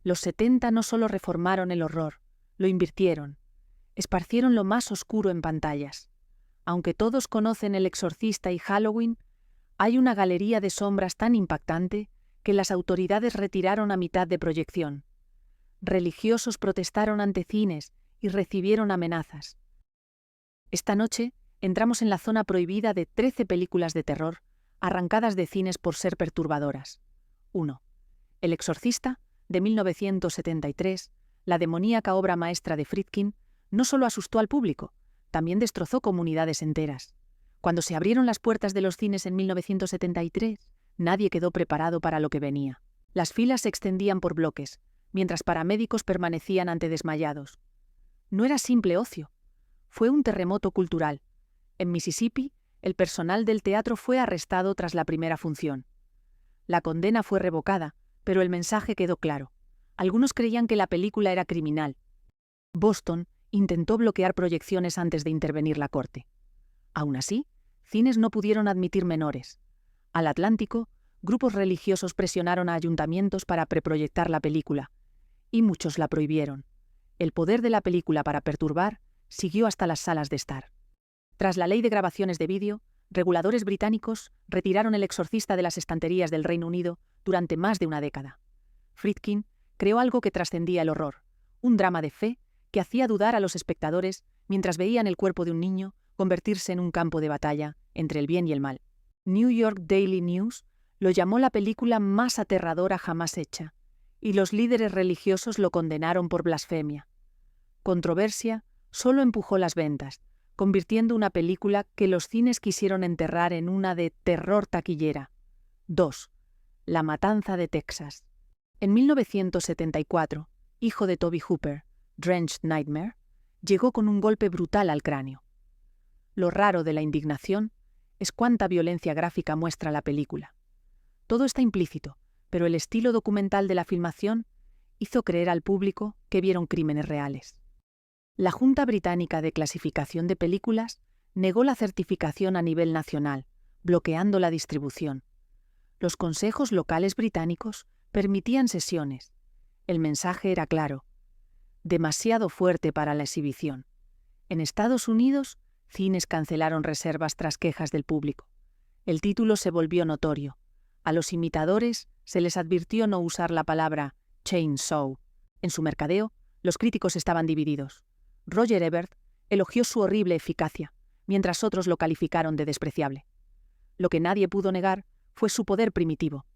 Los 70 no solo reformaron el horror, lo invirtieron. Esparcieron lo más oscuro en pantallas. Aunque todos conocen El Exorcista y Halloween, hay una galería de sombras tan impactante que las autoridades retiraron a mitad de proyección. Religiosos protestaron ante cines y recibieron amenazas. Esta noche entramos en la zona prohibida de 13 películas de terror, arrancadas de cines por ser perturbadoras. 1. El Exorcista, de 1973, la demoníaca obra maestra de Friedkin, no solo asustó al público, también destrozó comunidades enteras. Cuando se abrieron las puertas de los cines en 1973, nadie quedó preparado para lo que venía. Las filas se extendían por bloques, mientras paramédicos permanecían ante desmayados. No era simple ocio. Fue un terremoto cultural. En Mississippi, el personal del teatro fue arrestado tras la primera función. La condena fue revocada, pero el mensaje quedó claro. Algunos creían que la película era criminal. Boston intentó bloquear proyecciones antes de intervenir la corte. Aún así, cines no pudieron admitir menores. Al Atlántico, grupos religiosos presionaron a ayuntamientos para preproyectar la película, y muchos la prohibieron. El poder de la película para perturbar siguió hasta las salas de estar. Tras la ley de grabaciones de vídeo, reguladores británicos retiraron El Exorcista de las estanterías del Reino Unido durante más de una década. Friedkin creó algo que trascendía el horror, un drama de fe que hacía dudar a los espectadores mientras veían el cuerpo de un niño convertirse en un campo de batalla entre el bien y el mal. New York Daily News lo llamó la película más aterradora jamás hecha, y los líderes religiosos lo condenaron por blasfemia. Controversia solo empujó las ventas, convirtiendo una película que los cines quisieron enterrar en una de terror taquillera. 2. La matanza de Texas. En 1974, hijo de Tobe Hooper, Drenched Nightmare, llegó con un golpe brutal al cráneo. Lo raro de la indignación es cuánta violencia gráfica muestra la película. Todo está implícito, pero el estilo documental de la filmación hizo creer al público que vieron crímenes reales. La Junta Británica de Clasificación de Películas negó la certificación a nivel nacional, bloqueando la distribución. Los consejos locales británicos permitían sesiones. El mensaje era claro: demasiado fuerte para la exhibición. En Estados Unidos, cines cancelaron reservas tras quejas del público. El título se volvió notorio. A los imitadores se les advirtió no usar la palabra chainsaw. En su mercadeo, los críticos estaban divididos. Roger Ebert elogió su horrible eficacia, mientras otros lo calificaron de despreciable. Lo que nadie pudo negar fue su poder primitivo,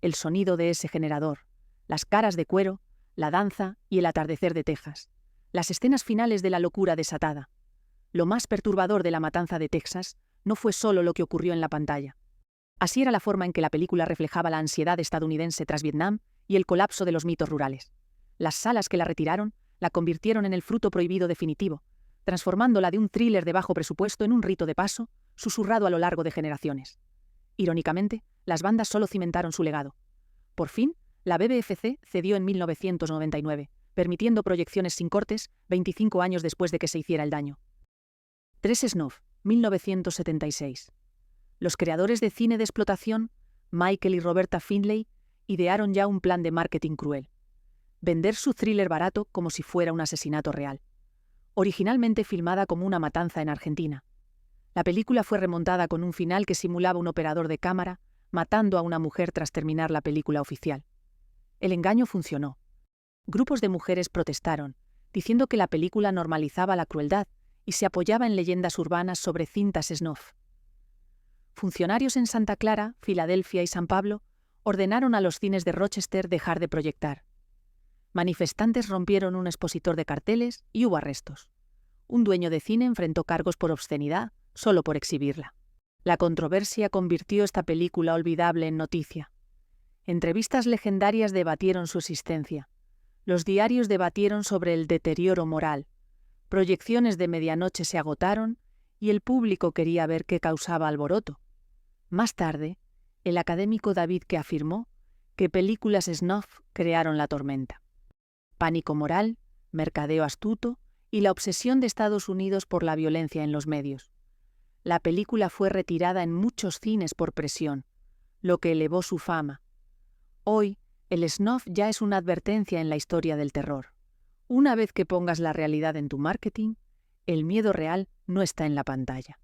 el sonido de ese generador, las caras de cuero, la danza y el atardecer de Texas, las escenas finales de la locura desatada. Lo más perturbador de La Matanza de Texas no fue solo lo que ocurrió en la pantalla. Así era la forma en que la película reflejaba la ansiedad estadounidense tras Vietnam y el colapso de los mitos rurales. Las salas que la retiraron la convirtieron en el fruto prohibido definitivo, transformándola de un thriller de bajo presupuesto en un rito de paso, susurrado a lo largo de generaciones. Irónicamente, las bandas solo cimentaron su legado. Por fin, la BBFC cedió en 1999, permitiendo proyecciones sin cortes 25 años después de que se hiciera el daño. 3 Snuff, 1976. Los creadores de cine de explotación, Michael y Roberta Findlay, idearon ya un plan de marketing cruel: vender su thriller barato como si fuera un asesinato real. Originalmente filmada como una matanza en Argentina, la película fue remontada con un final que simulaba un operador de cámara matando a una mujer tras terminar la película oficial. El engaño funcionó. Grupos de mujeres protestaron, diciendo que la película normalizaba la crueldad y se apoyaba en leyendas urbanas sobre cintas snuff. Funcionarios en Santa Clara, Filadelfia y San Pablo ordenaron a los cines de Rochester dejar de proyectar. Manifestantes rompieron un expositor de carteles y hubo arrestos. Un dueño de cine enfrentó cargos por obscenidad solo por exhibirla. La controversia convirtió esta película olvidable en noticia. Entrevistas legendarias debatieron su existencia. Los diarios debatieron sobre el deterioro moral. Proyecciones de medianoche se agotaron y el público quería ver qué causaba alboroto. Más tarde, el académico David que afirmó que películas snuff crearon la tormenta. Pánico moral, mercadeo astuto y la obsesión de Estados Unidos por la violencia en los medios. La película fue retirada en muchos cines por presión, lo que elevó su fama. Hoy, El snuff ya es una advertencia en la historia del terror. Una vez que pongas la realidad en tu marketing, el miedo real no está en la pantalla.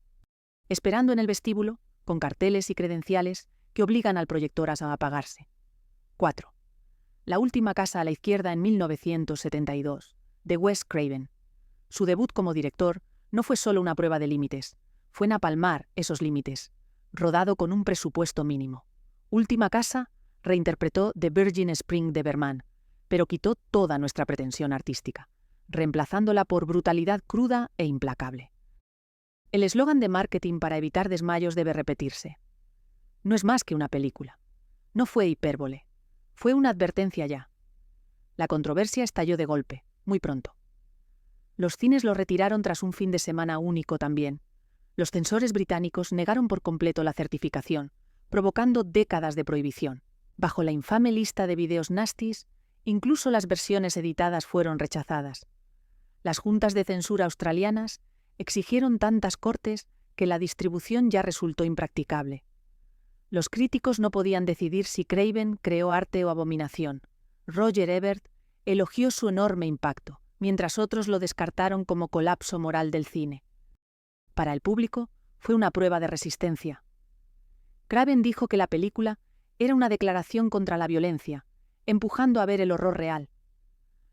Esperando en el vestíbulo, con carteles y credenciales que obligan al proyector a apagarse. 4. La última casa a la izquierda en 1972, de Wes Craven. Su debut como director no fue solo una prueba de límites, fue napalmar esos límites, rodado con un presupuesto mínimo. Última casa reinterpretó The Virgin Spring de Bergman, pero quitó toda nuestra pretensión artística, reemplazándola por brutalidad cruda e implacable. El eslogan de marketing para evitar desmayos debe repetirse. No es más que una película. No fue hipérbole. Fue una advertencia ya. La controversia estalló de golpe, muy pronto. Los cines lo retiraron tras un fin de semana único también. Los censores británicos negaron por completo la certificación, provocando décadas de prohibición. Bajo la infame lista de videos nasties, incluso las versiones editadas fueron rechazadas. Las juntas de censura australianas exigieron tantas cortes que la distribución ya resultó impracticable. Los críticos no podían decidir si Craven creó arte o abominación. Roger Ebert elogió su enorme impacto, mientras otros lo descartaron como colapso moral del cine. Para el público, fue una prueba de resistencia. Craven dijo que la película era una declaración contra la violencia, empujando a ver el horror real.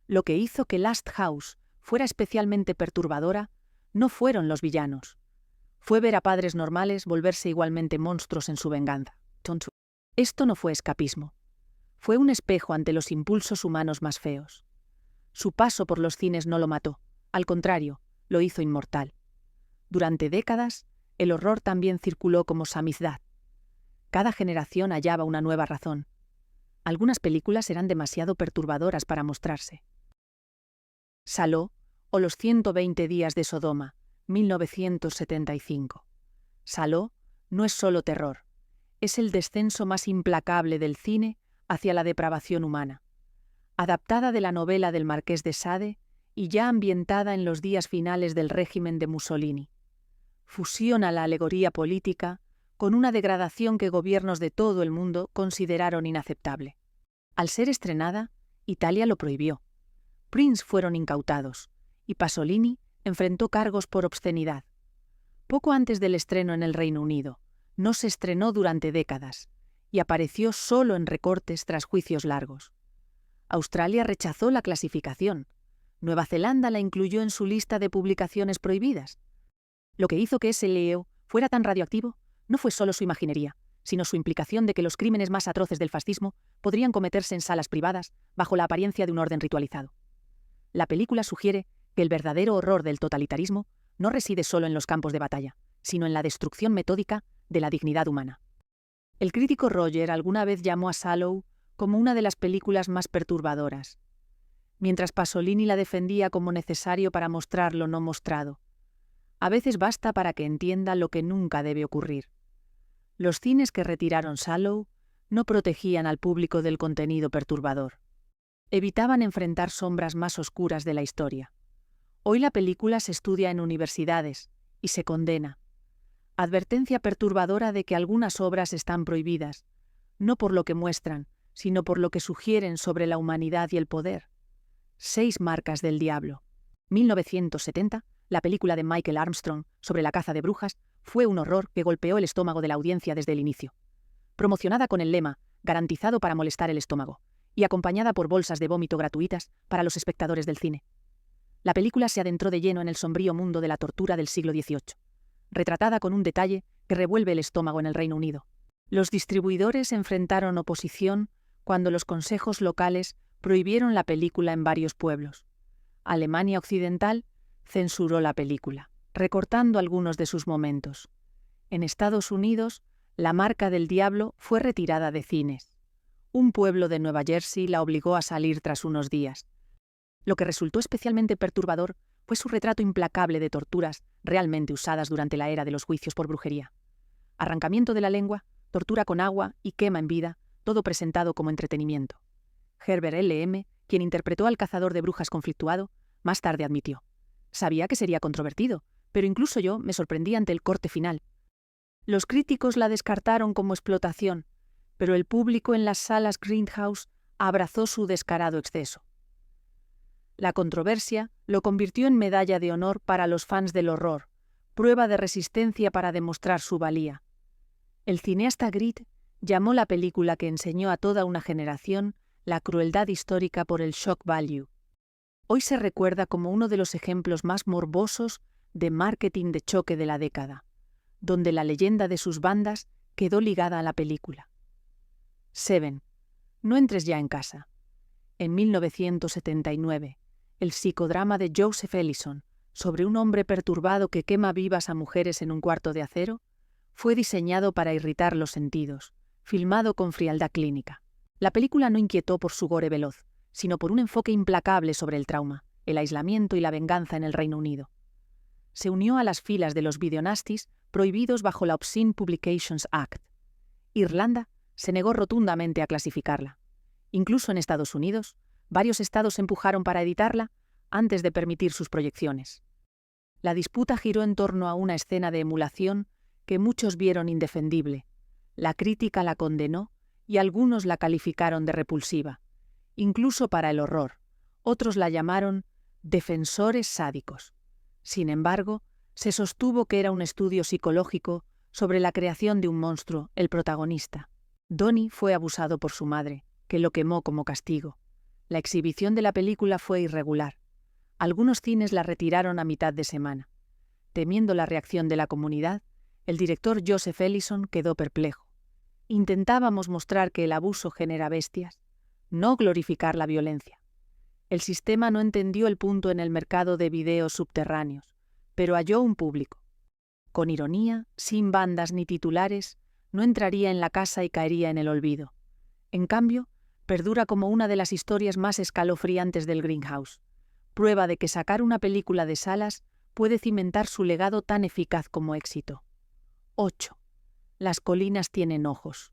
Lo que hizo que Last House fuera especialmente perturbadora no fueron los villanos. Fue ver a padres normales volverse igualmente monstruos en su venganza. Esto no fue escapismo. Fue un espejo ante los impulsos humanos más feos. Su paso por los cines no lo mató, al contrario, lo hizo inmortal. Durante décadas, el horror también circuló como samizdat. Cada generación hallaba una nueva razón. Algunas películas eran demasiado perturbadoras para mostrarse. Saló, o Los 120 días de Sodoma, 1975. Saló no es solo terror, es el descenso más implacable del cine hacia la depravación humana. Adaptada de la novela del Marqués de Sade y ya ambientada en los días finales del régimen de Mussolini. Fusiona la alegoría política con una degradación que gobiernos de todo el mundo consideraron inaceptable. Al ser estrenada, Italia lo prohibió. Prints fueron incautados, y Pasolini enfrentó cargos por obscenidad. Poco antes del estreno en el Reino Unido, no se estrenó durante décadas, y apareció solo en recortes tras juicios largos. Australia rechazó la clasificación. Nueva Zelanda la incluyó en su lista de publicaciones prohibidas. Lo que hizo que ese lío fuera tan radioactivo no fue solo su imaginería, sino su implicación de que los crímenes más atroces del fascismo podrían cometerse en salas privadas bajo la apariencia de un orden ritualizado. La película sugiere que el verdadero horror del totalitarismo no reside solo en los campos de batalla, sino en la destrucción metódica de la dignidad humana. El crítico Roger alguna vez llamó a Salò como una de las películas más perturbadoras, mientras Pasolini la defendía como necesario para mostrar lo no mostrado. A veces basta para que entienda lo que nunca debe ocurrir. Los cines que retiraron Salò no protegían al público del contenido perturbador. Evitaban enfrentar sombras más oscuras de la historia. Hoy la película se estudia en universidades y se condena. Advertencia perturbadora de que algunas obras están prohibidas, no por lo que muestran, sino por lo que sugieren sobre la humanidad y el poder. 6 marcas del diablo. 1970, la película de Michael Armstrong sobre la caza de brujas fue un horror que golpeó el estómago de la audiencia desde el inicio. Promocionada con el lema «Garantizado para molestar el estómago» y acompañada por bolsas de vómito gratuitas para los espectadores del cine. La película se adentró de lleno en el sombrío mundo de la tortura del siglo XVIII, retratada con un detalle que revuelve el estómago en el Reino Unido. Los distribuidores enfrentaron oposición cuando los consejos locales prohibieron la película en varios pueblos. Alemania Occidental censuró la película, recortando algunos de sus momentos. En Estados Unidos, La marca del diablo fue retirada de cines. Un pueblo de Nueva Jersey la obligó a salir tras unos días. Lo que resultó especialmente perturbador fue su retrato implacable de torturas realmente usadas durante la era de los juicios por brujería. Arrancamiento de la lengua, tortura con agua y quema en vida, todo presentado como entretenimiento. Herbert L.M., quien interpretó al cazador de brujas conflictuado, más tarde admitió: «Sabía que sería controvertido, pero incluso yo me sorprendí ante el corte final». Los críticos la descartaron como explotación, pero el público en las salas Grindhouse abrazó su descarado exceso. La controversia lo convirtió en medalla de honor para los fans del horror, prueba de resistencia para demostrar su valía. El cineasta Grit llamó la película que enseñó a toda una generación la crueldad histórica por el shock value. Hoy se recuerda como uno de los ejemplos más morbosos de marketing de choque de la década, donde la leyenda de sus bandas quedó ligada a la película. Seven. No entres ya en casa. En 1979, el psicodrama de Joseph Ellison sobre un hombre perturbado que quema vivas a mujeres en un cuarto de acero fue diseñado para irritar los sentidos, filmado con frialdad clínica. La película no inquietó por su gore veloz, sino por un enfoque implacable sobre el trauma, el aislamiento y la venganza en el Reino Unido. Se unió a las filas de los videonastis prohibidos bajo la Obscene Publications Act. Irlanda se negó rotundamente a clasificarla. Incluso en Estados Unidos, varios estados empujaron para editarla antes de permitir sus proyecciones. La disputa giró en torno a una escena de emulación que muchos vieron indefendible. La crítica la condenó y algunos la calificaron de repulsiva. Incluso para el horror, otros la llamaron defensores sádicos. Sin embargo, se sostuvo que era un estudio psicológico sobre la creación de un monstruo, el protagonista. Donnie fue abusado por su madre, que lo quemó como castigo. La exhibición de la película fue irregular. Algunos cines la retiraron a mitad de semana. Temiendo la reacción de la comunidad, el director Joseph Ellison quedó perplejo. Intentábamos mostrar que el abuso genera bestias, no glorificar la violencia. El sistema no entendió el punto en el mercado de videos subterráneos, pero halló un público. Con ironía, sin bandas ni titulares, no entraría en la casa y caería en el olvido. En cambio, perdura como una de las historias más escalofriantes del Grindhouse, prueba de que sacar una película de salas puede cimentar su legado tan eficaz como éxito. 8. Las colinas tienen ojos.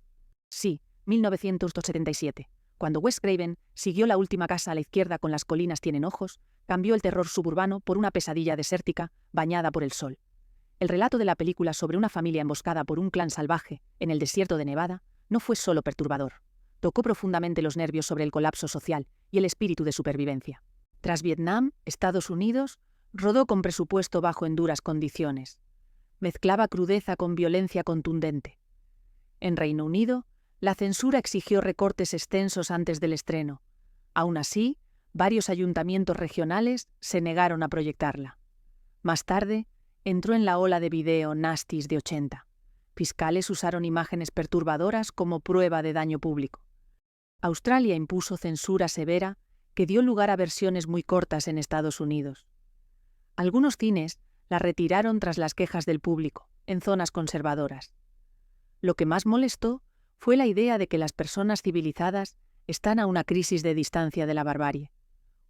Sí, 1977. Cuando Wes Craven siguió La última casa a la izquierda con Las colinas tienen ojos, cambió el terror suburbano por una pesadilla desértica bañada por el sol. El relato de la película sobre una familia emboscada por un clan salvaje en el desierto de Nevada no fue solo perturbador. Tocó profundamente los nervios sobre el colapso social y el espíritu de supervivencia. Tras Vietnam, Estados Unidos rodó con presupuesto bajo en duras condiciones. Mezclaba crudeza con violencia contundente. En Reino Unido, la censura exigió recortes extensos antes del estreno. Aún así, varios ayuntamientos regionales se negaron a proyectarla. Más tarde, entró en la ola de video nasties de 80. Fiscales usaron imágenes perturbadoras como prueba de daño público. Australia impuso censura severa que dio lugar a versiones muy cortas en Estados Unidos. Algunos cines la retiraron tras las quejas del público, en zonas conservadoras. Lo que más molestó fue la idea de que las personas civilizadas están a una crisis de distancia de la barbarie,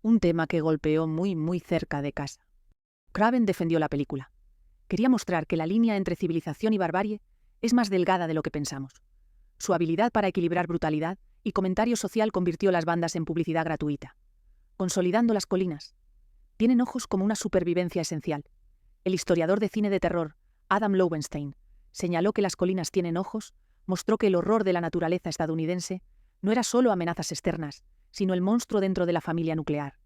un tema que golpeó muy cerca de casa. Craven defendió la película. Quería mostrar que la línea entre civilización y barbarie es más delgada de lo que pensamos. Su habilidad para equilibrar brutalidad y comentario social convirtió las bandas en publicidad gratuita. Consolidando Las colinas. Tienen ojos como una supervivencia esencial. El historiador de cine de terror, Adam Lowenstein, señaló que Las colinas tienen ojos, mostró que el horror de la naturaleza estadounidense no era solo amenazas externas, sino el monstruo dentro de la familia nuclear.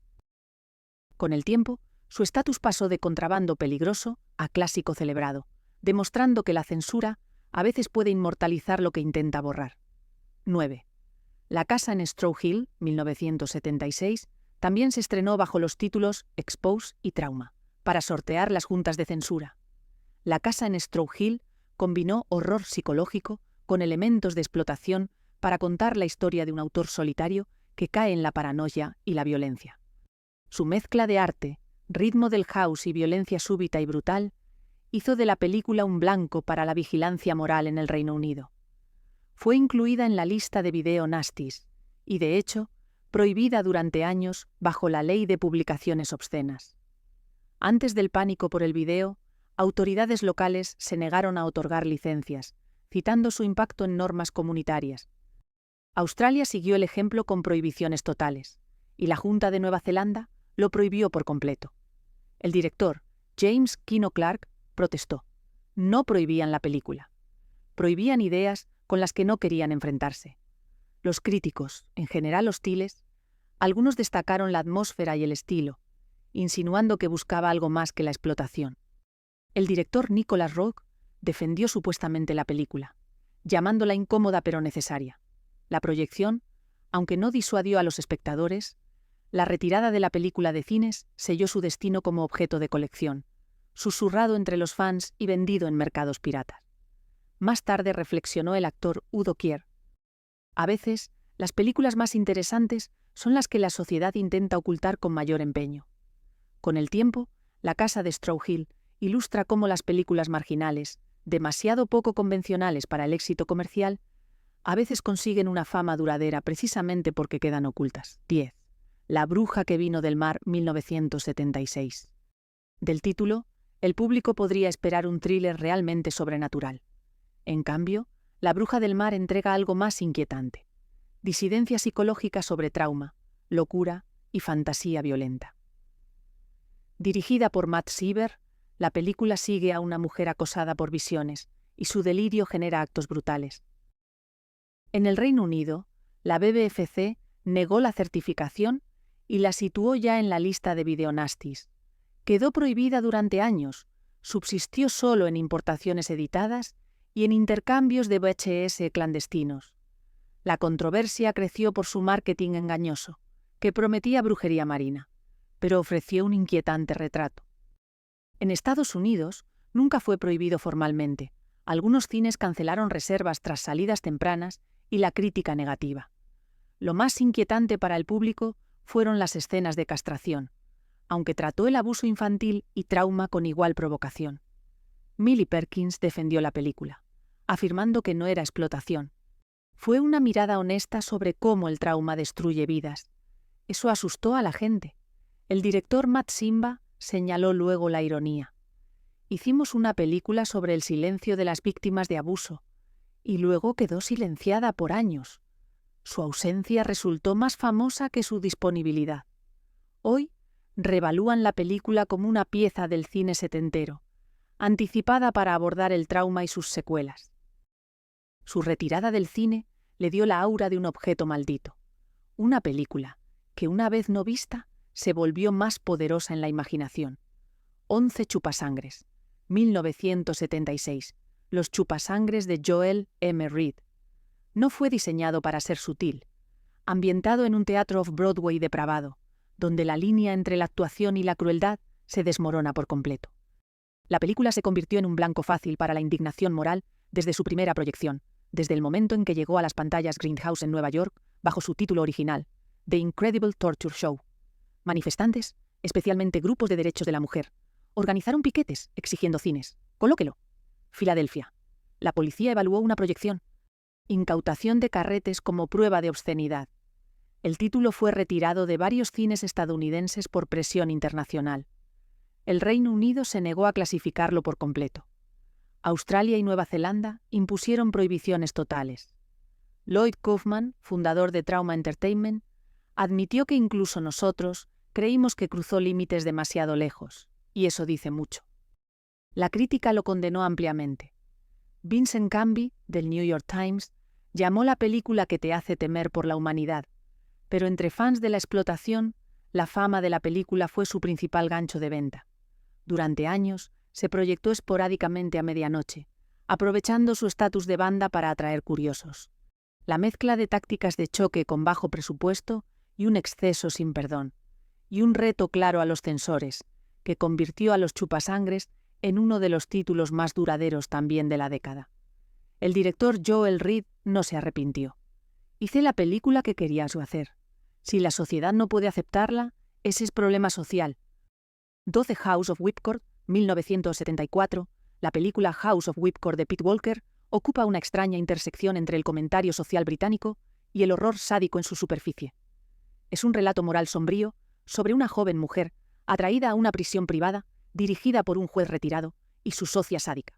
Con el tiempo, su estatus pasó de contrabando peligroso a clásico celebrado, demostrando que la censura a veces puede inmortalizar lo que intenta borrar. 9. La casa en Straw Hill, 1976, también se estrenó bajo los títulos Expose y Trauma, para sortear las juntas de censura. La casa en Straw Hill combinó horror psicológico con elementos de explotación para contar la historia de un autor solitario que cae en la paranoia y la violencia. Su mezcla de arte, ritmo del house y violencia súbita y brutal hizo de la película un blanco para la vigilancia moral en el Reino Unido. Fue incluida en la lista de video nasties y, de hecho, prohibida durante años bajo la ley de publicaciones obscenas. Antes del pánico por el video, autoridades locales se negaron a otorgar licencias, citando su impacto en normas comunitarias. Australia siguió el ejemplo con prohibiciones totales, y la Junta de Nueva Zelanda lo prohibió por completo. El director, James Kino Clark, protestó. No prohibían la película. Prohibían ideas con las que no querían enfrentarse. Los críticos, en general hostiles, algunos destacaron la atmósfera y el estilo, insinuando que buscaba algo más que la explotación. El director Nicholas Roeg defendió supuestamente la película, llamándola incómoda pero necesaria. La proyección, aunque no disuadió a los espectadores, la retirada de la película de cines selló su destino como objeto de colección, susurrado entre los fans y vendido en mercados piratas. Más tarde reflexionó el actor Udo Kier. A veces, las películas más interesantes son las que la sociedad intenta ocultar con mayor empeño. Con el tiempo, La casa de Straw Hill ilustra cómo las películas marginales, demasiado poco convencionales para el éxito comercial, a veces consiguen una fama duradera precisamente porque quedan ocultas. 10. La bruja que vino del mar, 1976. Del título, el público podría esperar un thriller realmente sobrenatural. En cambio, La bruja del mar entrega algo más inquietante: disidencia psicológica sobre trauma, locura y fantasía violenta. Dirigida por Matt Sieber, la película sigue a una mujer acosada por visiones, y su delirio genera actos brutales. En el Reino Unido, la BBFC negó la certificación y la situó ya en la lista de videonastis. Quedó prohibida durante años, subsistió solo en importaciones editadas y en intercambios de VHS clandestinos. La controversia creció por su marketing engañoso, que prometía brujería marina, pero ofreció un inquietante retrato. En Estados Unidos, nunca fue prohibido formalmente. Algunos cines cancelaron reservas tras salidas tempranas y la crítica negativa. Lo más inquietante para el público fueron las escenas de castración, aunque trató el abuso infantil y trauma con igual provocación. Millie Perkins defendió la película, afirmando que no era explotación. Fue una mirada honesta sobre cómo el trauma destruye vidas. Eso asustó a la gente. El director Matt Simba señaló luego la ironía. Hicimos una película sobre el silencio de las víctimas de abuso, y luego quedó silenciada por años. Su ausencia resultó más famosa que su disponibilidad. Hoy revalúan la película como una pieza del cine setentero, anticipada para abordar el trauma y sus secuelas. Su retirada del cine le dio la aura de un objeto maldito. Una película que, una vez no vista, se volvió más poderosa en la imaginación. 11 chupasangres, 1976. Los chupasangres de Joel M. Reed. No fue diseñado para ser sutil. Ambientado en un teatro off-Broadway depravado, donde la línea entre la actuación y la crueldad se desmorona por completo. La película se convirtió en un blanco fácil para la indignación moral desde su primera proyección, desde el momento en que llegó a las pantallas Grindhouse en Nueva York, bajo su título original, The Incredible Torture Show. Manifestantes, especialmente grupos de derechos de la mujer, organizaron piquetes exigiendo cines. Colóquelo. Filadelfia. La policía evaluó una proyección. Incautación de carretes como prueba de obscenidad. El título fue retirado de varios cines estadounidenses por presión internacional. El Reino Unido se negó a clasificarlo por completo. Australia y Nueva Zelanda impusieron prohibiciones totales. Lloyd Kaufman, fundador de Trauma Entertainment, admitió que incluso nosotros creímos que cruzó límites demasiado lejos, y eso dice mucho. La crítica lo condenó ampliamente. Vincent Canby, del New York Times, llamó la película que te hace temer por la humanidad, pero entre fans de la explotación, la fama de la película fue su principal gancho de venta. Durante años, se proyectó esporádicamente a medianoche, aprovechando su estatus de banda para atraer curiosos. La mezcla de tácticas de choque con bajo presupuesto y un exceso sin perdón, y un reto claro a los censores, que convirtió a Los chupasangres en uno de los títulos más duraderos también de la década. El director Joel Reed no se arrepintió. Hice la película que quería hacer. Si la sociedad no puede aceptarla, ese es problema social. 12 House of Whipcord, 1974, la película House of Whipcord de Pete Walker, ocupa una extraña intersección entre el comentario social británico y el horror sádico en su superficie. Es un relato moral sombrío sobre una joven mujer atraída a una prisión privada dirigida por un juez retirado y su socia sádica.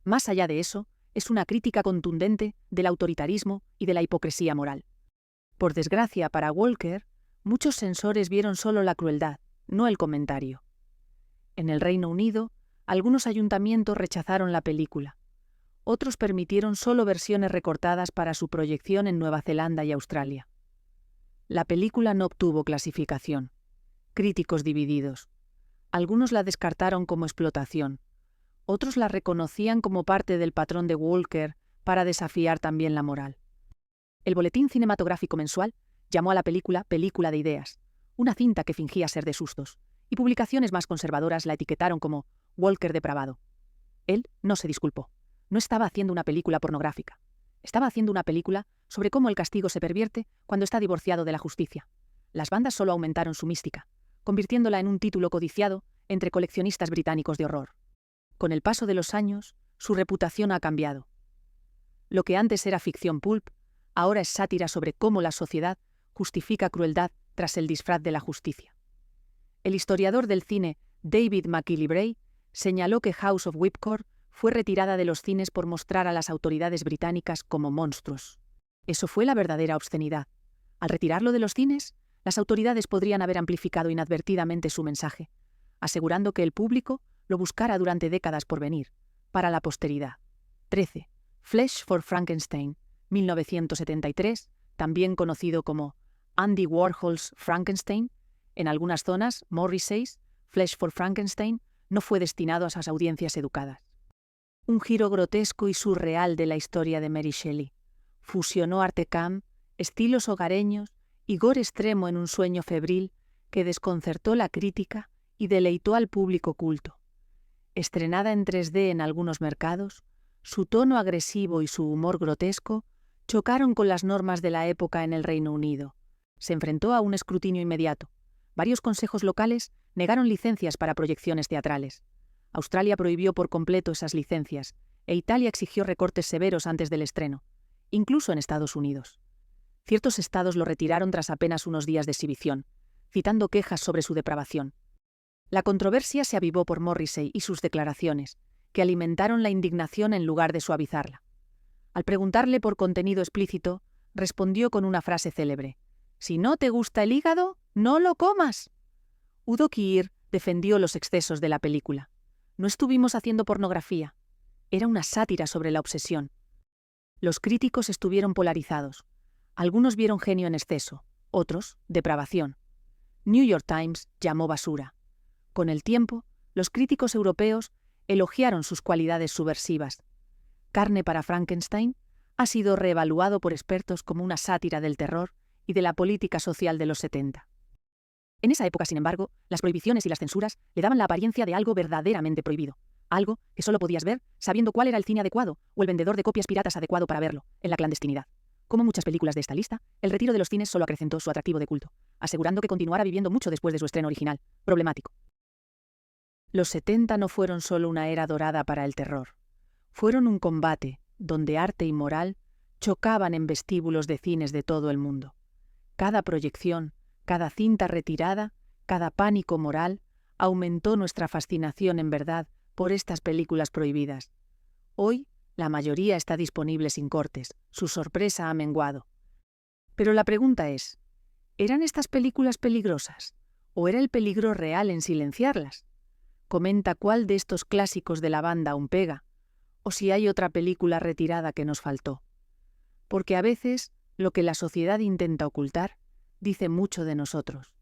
Más allá de eso, es una crítica contundente del autoritarismo y de la hipocresía moral. Por desgracia para Walker, muchos censores vieron solo la crueldad, no el comentario. En el Reino Unido, algunos ayuntamientos rechazaron la película. Otros permitieron solo versiones recortadas para su proyección en Nueva Zelanda y Australia. La película no obtuvo clasificación. Críticos divididos. Algunos la descartaron como explotación. Otros la reconocían como parte del patrón de Walker para desafiar también la moral. El Boletín Cinematográfico Mensual llamó a la película «película de ideas», una cinta que fingía ser de sustos, y publicaciones más conservadoras la etiquetaron como «Walker depravado». Él no se disculpó. No estaba haciendo una película pornográfica. Estaba haciendo una película sobre cómo el castigo se pervierte cuando está divorciado de la justicia. Las bandas solo aumentaron su mística, convirtiéndola en un título codiciado entre coleccionistas británicos de horror. Con el paso de los años, su reputación ha cambiado. Lo que antes era ficción pulp, ahora es sátira sobre cómo la sociedad justifica crueldad tras el disfraz de la justicia. El historiador del cine David McKillibray señaló que House of Whipcord fue retirada de los cines por mostrar a las autoridades británicas como monstruos. Eso fue la verdadera obscenidad. Al retirarlo de los cines, las autoridades podrían haber amplificado inadvertidamente su mensaje, asegurando que el público lo buscara durante décadas por venir, para la posteridad. 13. Flesh for Frankenstein, 1973, también conocido como Andy Warhol's Frankenstein. En algunas zonas, Morrissey's Flesh for Frankenstein no fue destinado a esas audiencias educadas. Un giro grotesco y surreal de la historia de Mary Shelley. Fusionó arte-cam, estilos hogareños y gore extremo en un sueño febril que desconcertó la crítica y deleitó al público culto. Estrenada en 3D en algunos mercados, su tono agresivo y su humor grotesco chocaron con las normas de la época en el Reino Unido. Se enfrentó a un escrutinio inmediato. Varios consejos locales negaron licencias para proyecciones teatrales. Australia prohibió por completo esas licencias, e Italia exigió recortes severos antes del estreno, incluso en Estados Unidos. Ciertos estados lo retiraron tras apenas unos días de exhibición, citando quejas sobre su depravación. La controversia se avivó por Morrissey y sus declaraciones, que alimentaron la indignación en lugar de suavizarla. Al preguntarle por contenido explícito, respondió con una frase célebre: «Si no te gusta el hígado, no lo comas». Udo Kier defendió los excesos de la película. No estuvimos haciendo pornografía. Era una sátira sobre la obsesión. Los críticos estuvieron polarizados. Algunos vieron genio en exceso, otros, depravación. New York Times llamó basura. Con el tiempo, los críticos europeos elogiaron sus cualidades subversivas. Carne para Frankenstein ha sido reevaluado por expertos como una sátira del terror y de la política social de los 70. En esa época, sin embargo, las prohibiciones y las censuras le daban la apariencia de algo verdaderamente prohibido, algo que solo podías ver sabiendo cuál era el cine adecuado o el vendedor de copias piratas adecuado para verlo, en la clandestinidad. Como muchas películas de esta lista, el retiro de los cines solo acrecentó su atractivo de culto, asegurando que continuara viviendo mucho después de su estreno original, problemático. Los 70 no fueron solo una era dorada para el terror. Fueron un combate donde arte y moral chocaban en vestíbulos de cines de todo el mundo. Cada proyección, cada cinta retirada, cada pánico moral, aumentó nuestra fascinación en verdad por estas películas prohibidas. Hoy, la mayoría está disponible sin cortes, su sorpresa ha menguado. Pero la pregunta es, ¿eran estas películas peligrosas? ¿O era el peligro real en silenciarlas? Comenta cuál de estos clásicos de la banda aún pega, o si hay otra película retirada que nos faltó. Porque a veces, lo que la sociedad intenta ocultar, dice mucho de nosotros.